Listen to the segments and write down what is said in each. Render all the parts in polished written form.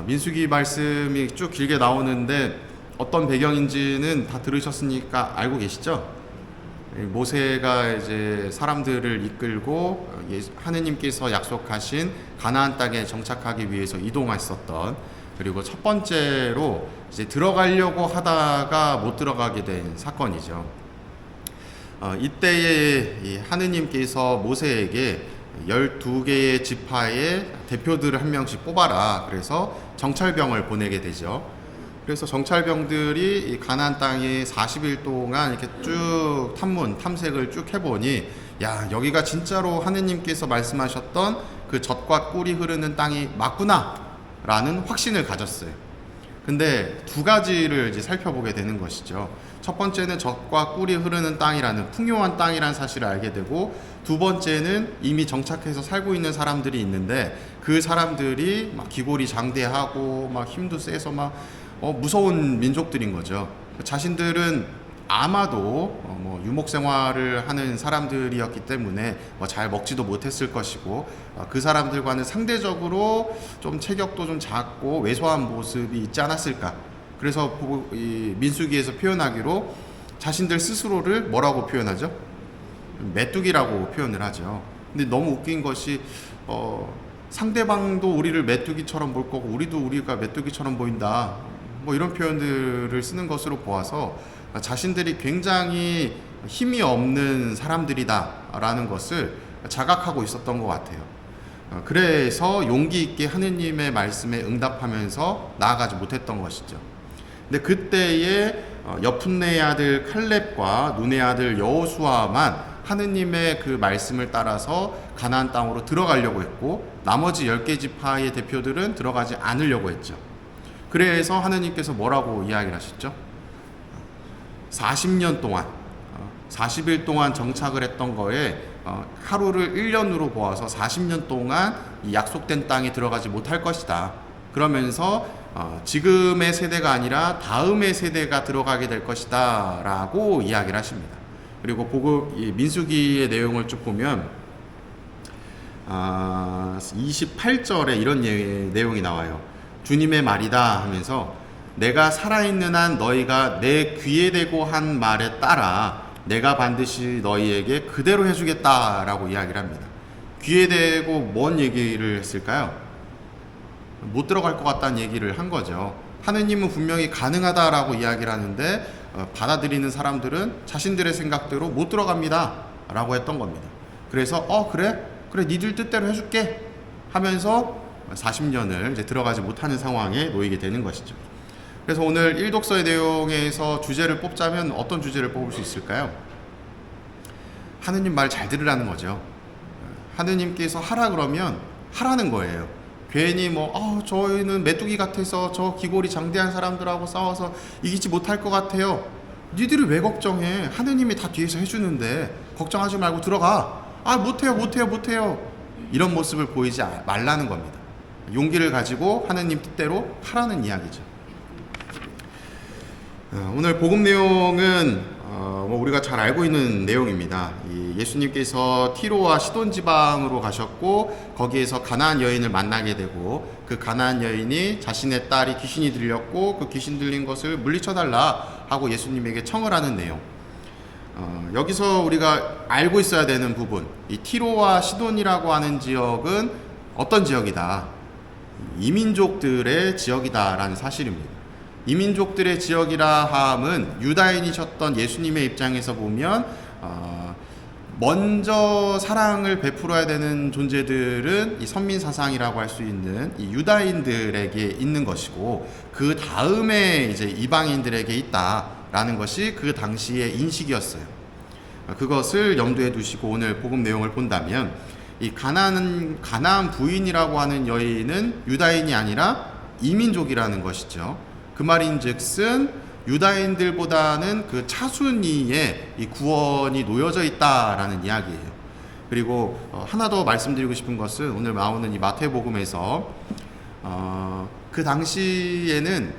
민수기 말씀이 쭉 길게 나오는데 어떤 배경인지는 다 들으셨으니까 알고 계시죠? 모세가 이제 사람들을 이끌고 하느님께서 약속하신 가나안 땅에 정착하기 위해서 이동했었던, 그리고 첫 번째로 이제 들어가려고 하다가 못 들어가게 된 사건이죠. 이때에 하느님께서 모세에게 12개의 지파의 대표들을 한 명씩 뽑아라. 그래서 정찰병을 보내게 되죠. 그래서 정찰병들이 이 가나안 땅에 40일 동안 이렇게 쭉 탐색을 쭉 해보니, 야, 여기가 진짜로 하느님께서 말씀하셨던 그 젖과 꿀이 흐르는 땅이 맞구나 라는 확신을 가졌어요. 근데 두 가지를 이제 살펴보게 되는 것이죠. 첫 번째는 젖과 꿀이 흐르는 땅이라는 풍요한 땅이라는 사실을 알게 되고, 두 번째는 이미 정착해서 살고 있는 사람들이 있는데 그 사람들이 막 기골이 장대하고 막 힘도 세서 막 무서운 민족들인 거죠. 자신들은 아마도 유목 생활을 하는 사람들이었기 때문에 잘 먹지도 못했을 것이고, 그 사람들과는 상대적으로 좀 체격도 좀 작고 왜소한 모습이 있지 않았을까. 그래서 이 민수기에서 표현하기로 자신들 스스로를 뭐라고 표현하죠? 메뚜기라고 표현을 하죠. 근데 너무 웃긴 것이 상대방도 우리를 메뚜기처럼 볼 거고 우리도 우리가 메뚜기처럼 보인다, 이런 표현들을 쓰는 것으로 보아서 자신들이 굉장히 힘이 없는 사람들이다 라는 것을 자각하고 있었던 것 같아요. 그래서 용기 있게 하느님의 말씀에 응답하면서 나아가지 못했던 것이죠. 근데 그때에 여푼네의 아들 칼렙과 눈의 아들 여호수아만 하느님의 그 말씀을 따라서 가나안 땅으로 들어가려고 했고, 나머지 10개 지파의 대표들은 들어가지 않으려고 했죠. 그래서 하느님께서 뭐라고 이야기를 하셨죠? 40년 동안 40일 동안 정착을 했던 거에 하루를 1년으로 보아서 40년 동안 이 약속된 땅에 들어가지 못할 것이다. 그러면서 지금의 세대가 아니라 다음의 세대가 들어가게 될 것이다 라고 이야기를 하십니다. 그리고 민수기의 내용을 쭉 보면 28절에 이런 내용이 나와요. 주님의 말이다 하면서 내가 살아있는 한 너희가 내 귀에 대고 한 말에 따라 내가 반드시 너희에게 그대로 해주겠다 라고 이야기를 합니다. 귀에 대고 뭔 얘기를 했을까요? 못 들어갈 것 같다는 얘기를 한 거죠. 하느님은 분명히 가능하다라고 이야기를 하는데 받아들이는 사람들은 자신들의 생각대로 못 들어갑니다 라고 했던 겁니다. 그래서 그래 니들 뜻대로 해줄게 하면서 40년을 이제 들어가지 못하는 상황에 놓이게 되는 것이죠. 그래서 오늘 1독서의 내용에서 주제를 뽑자면 어떤 주제를 뽑을 수 있을까요? 하느님 말 잘 들으라는 거죠. 하느님께서 하라 그러면 하라는 거예요. 괜히 저희는 메뚜기 같아서 저 기골이 장대한 사람들하고 싸워서 이기지 못할 것 같아요. 니들이 왜 걱정해? 하느님이 다 뒤에서 해주는데 걱정하지 말고 들어가. 못해요. 이런 모습을 보이지 말라는 겁니다. 용기를 가지고 하느님 뜻대로 하라는 이야기죠. 오늘 복음 내용은 우리가 잘 알고 있는 내용입니다. 예수님께서 티로와 시돈 지방으로 가셨고 거기에서 가나안 여인을 만나게 되고, 그 가나안 여인이 자신의 딸이 귀신이 들렸고 그 귀신 들린 것을 물리쳐달라 하고 예수님에게 청을 하는 내용. 여기서 우리가 알고 있어야 되는 부분, 이 티로와 시돈이라고 하는 지역은 어떤 지역이다? 이민족들의 지역이다라는 사실입니다. 이민족들의 지역이라 함은 유다인이셨던 예수님의 입장에서 보면 먼저 사랑을 베풀어야 되는 존재들은 이 선민사상이라고 할 수 있는 이 유다인들에게 있는 것이고, 그 다음에 이제 이방인들에게 있다라는 것이 그 당시의 인식이었어요. 그것을 염두에 두시고 오늘 복음 내용을 본다면, 이 가나안 부인이라고 하는 여인은 유다인이 아니라 이민족이라는 것이죠. 그 말인즉슨 유다인들보다는 그 차순위에 이 구원이 놓여져 있다라는 이야기예요. 그리고 하나 더 말씀드리고 싶은 것은 오늘 나오는 이 마태복음에서 그 당시에는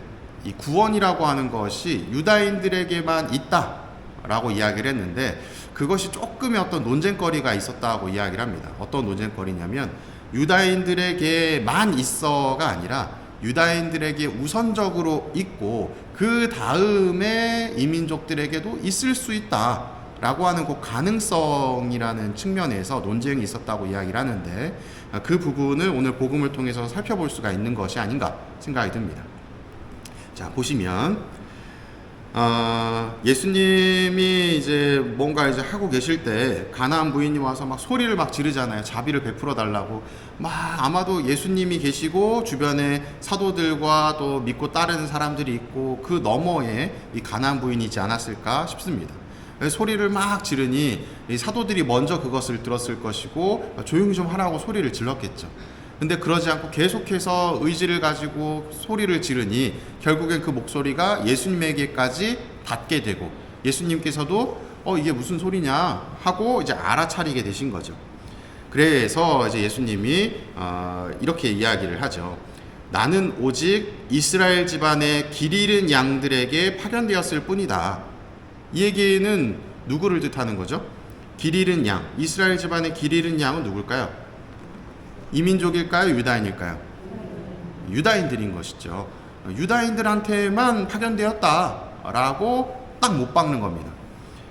이 구원이라고 하는 것이 유다인들에게만 있다라고 이야기를 했는데, 그것이 조금의 어떤 논쟁거리가 있었다고 이야기를 합니다. 어떤 논쟁거리냐면 유다인들에게만 있어가 아니라 유다인들에게 우선적으로 있고 그 다음에 이민족들에게도 있을 수 있다라고 하는 그 가능성이라는 측면에서 논쟁이 있었다고 이야기를 하는데, 그 부분을 오늘 복음을 통해서 살펴볼 수가 있는 것이 아닌가 생각이 듭니다. 자, 보시면 예수님이 이제 뭔가 이제 하고 계실 때 가나안 부인이 와서 막 소리를 막 지르잖아요. 자비를 베풀어 달라고. 막 아마도 예수님이 계시고 주변에 사도들과 또 믿고 따르는 사람들이 있고 그 너머에 이 가나안 부인이지 않았을까 싶습니다. 소리를 막 지르니 이 사도들이 먼저 그것을 들었을 것이고 조용히 좀 하라고 소리를 질렀겠죠. 근데 그러지 않고 계속해서 의지를 가지고 소리를 지르니 결국엔 그 목소리가 예수님에게까지 닿게 되고, 예수님께서도 이게 무슨 소리냐 하고 이제 알아차리게 되신 거죠. 그래서 이제 예수님이 이렇게 이야기를 하죠. 나는 오직 이스라엘 집안의 길 잃은 양들에게 파견되었을 뿐이다. 이 얘기는 누구를 뜻하는 거죠? 길 잃은 양, 이스라엘 집안의 길 잃은 양은 누굴까요? 이민족일까요? 유다인일까요? 유다인들인 것이죠. 유다인들한테만 파견되었다라고 딱 못 박는 겁니다.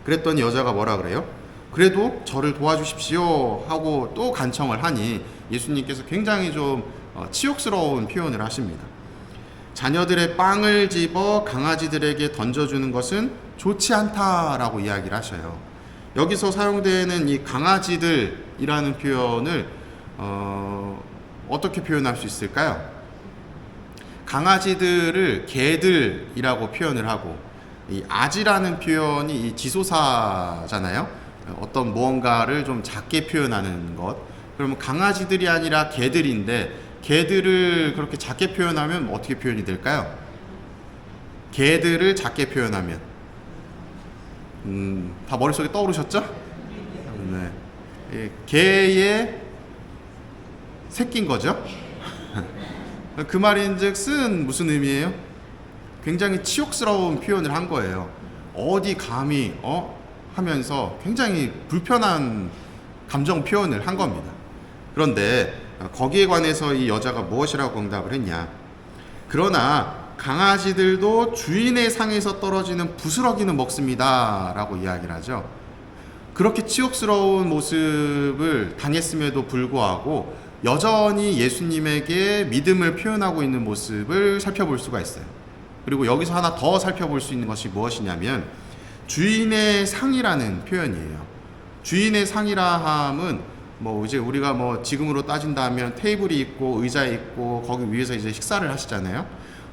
그랬더니 여자가 뭐라 그래요? 그래도 저를 도와주십시오 하고 또 간청을 하니 예수님께서 굉장히 좀 치욕스러운 표현을 하십니다. 자녀들의 빵을 집어 강아지들에게 던져주는 것은 좋지 않다라고 이야기를 하셔요. 여기서 사용되는 이 강아지들이라는 표현을 어떻게 표현할 수 있을까요? 강아지들을 개들이라고 표현을 하고, 이 아지라는 표현이 이 지소사잖아요. 어떤 무언가를 좀 작게 표현하는 것. 그러면 강아지들이 아니라 개들인데, 개들을 그렇게 작게 표현하면 어떻게 표현이 될까요? 개들을 작게 표현하면 다 머릿속에 떠오르셨죠? 네. 개의 새끼인 거죠. 그 말인즉 쓴 무슨 의미예요? 굉장히 치욕스러운 표현을 한 거예요. 어디 감히 하면서 굉장히 불편한 감정 표현을 한 겁니다. 그런데 거기에 관해서 이 여자가 무엇이라고 응답을 했냐? 그러나 강아지들도 주인의 상에서 떨어지는 부스러기는 먹습니다 라고 이야기를 하죠. 그렇게 치욕스러운 모습을 당했음에도 불구하고 여전히 예수님에게 믿음을 표현하고 있는 모습을 살펴볼 수가 있어요. 그리고 여기서 하나 더 살펴볼 수 있는 것이 무엇이냐면 주인의 상이라는 표현이에요. 주인의 상이라 함은 이제 우리가 지금으로 따진다면 테이블이 있고 의자 있고 거기 위에서 이제 식사를 하시잖아요.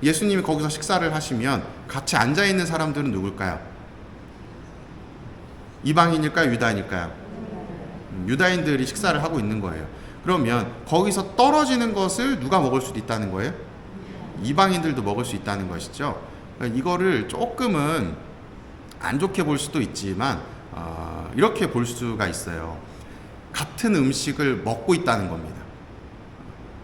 예수님이 거기서 식사를 하시면 같이 앉아 있는 사람들은 누굴까요? 이방인일까요? 유다인일까요? 유다인들이 식사를 하고 있는 거예요. 그러면 거기서 떨어지는 것을 누가 먹을 수도 있다는 거예요? 이방인들도 먹을 수 있다는 것이죠. 이거를 조금은 안 좋게 볼 수도 있지만 이렇게 볼 수가 있어요. 같은 음식을 먹고 있다는 겁니다.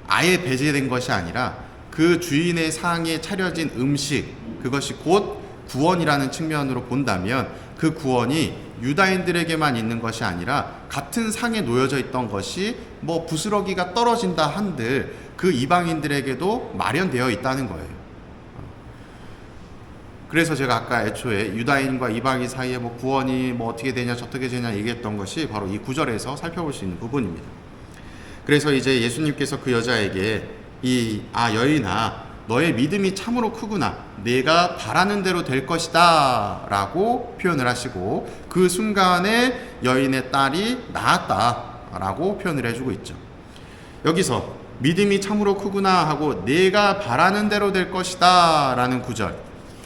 아예 배제된 것이 아니라 그 주인의 상에 차려진 음식, 그것이 곧 구원이라는 측면으로 본다면 그 구원이 유다인들에게만 있는 것이 아니라 같은 상에 놓여져 있던 것이 부스러기가 떨어진다 한들 그 이방인들에게도 마련되어 있다는 거예요. 그래서 제가 아까 애초에 유다인과 이방인 사이에 구원이 어떻게 되냐 저떻게 되냐 얘기했던 것이 바로 이 구절에서 살펴볼 수 있는 부분입니다. 그래서 이제 예수님께서 그 여자에게 여인아 너의 믿음이 참으로 크구나. 내가 바라는 대로 될 것이다 라고 표현을 하시고 그 순간에 여인의 딸이 나았다 라고 표현을 해주고 있죠. 여기서 믿음이 참으로 크구나 하고 내가 바라는 대로 될 것이다 라는 구절,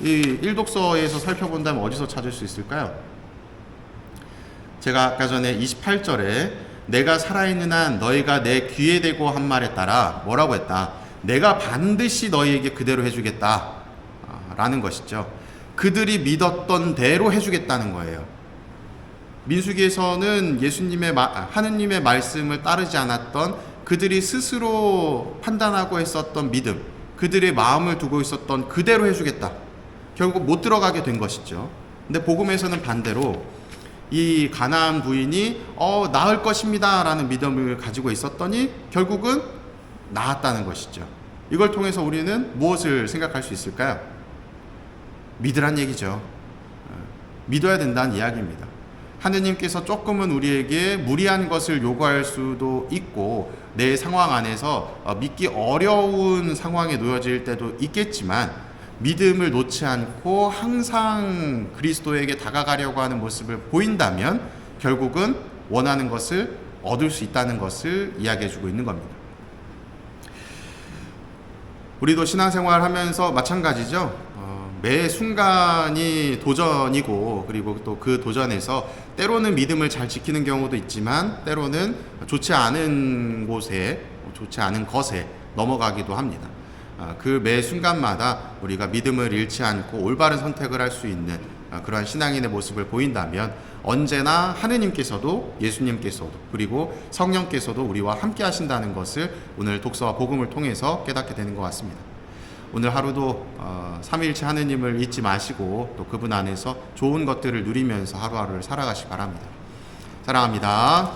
이 일독서에서 살펴본다면 어디서 찾을 수 있을까요? 제가 아까 전에 28절에 내가 살아있는 한 너희가 내 귀에 대고 한 말에 따라 뭐라고 했다? 내가 반드시 너희에게 그대로 해주겠다 라는 것이죠. 그들이 믿었던 대로 해주겠다는 거예요. 민수기에서는 하느님의 말씀을 따르지 않았던 그들이 스스로 판단하고 있었던 믿음, 그들의 마음을 두고 있었던 그대로 해주겠다. 결국 못 들어가게 된 것이죠. 근데 복음에서는 반대로 이 가나안 부인이 나을 것입니다 라는 믿음을 가지고 있었더니 결국은 나았다는 것이죠. 이걸 통해서 우리는 무엇을 생각할 수 있을까요? 믿으란 얘기죠. 믿어야 된다는 이야기입니다. 하느님께서 조금은 우리에게 무리한 것을 요구할 수도 있고 내 상황 안에서 믿기 어려운 상황에 놓여질 때도 있겠지만 믿음을 놓지 않고 항상 그리스도에게 다가가려고 하는 모습을 보인다면 결국은 원하는 것을 얻을 수 있다는 것을 이야기해 주고 있는 겁니다. 우리도 신앙생활 하면서 마찬가지죠. 매 순간이 도전이고 그리고 또 그 도전에서 때로는 믿음을 잘 지키는 경우도 있지만 때로는 좋지 않은 곳에 좋지 않은 것에 넘어가기도 합니다. 그 매 순간마다 우리가 믿음을 잃지 않고 올바른 선택을 할 수 있는 그러한 신앙인의 모습을 보인다면 언제나 하느님께서도 예수님께서도 그리고 성령께서도 우리와 함께 하신다는 것을 오늘 독서와 복음을 통해서 깨닫게 되는 것 같습니다. 오늘 하루도 삼위일체 하느님을 잊지 마시고 또 그분 안에서 좋은 것들을 누리면서 하루하루를 살아가시기 바랍니다. 사랑합니다.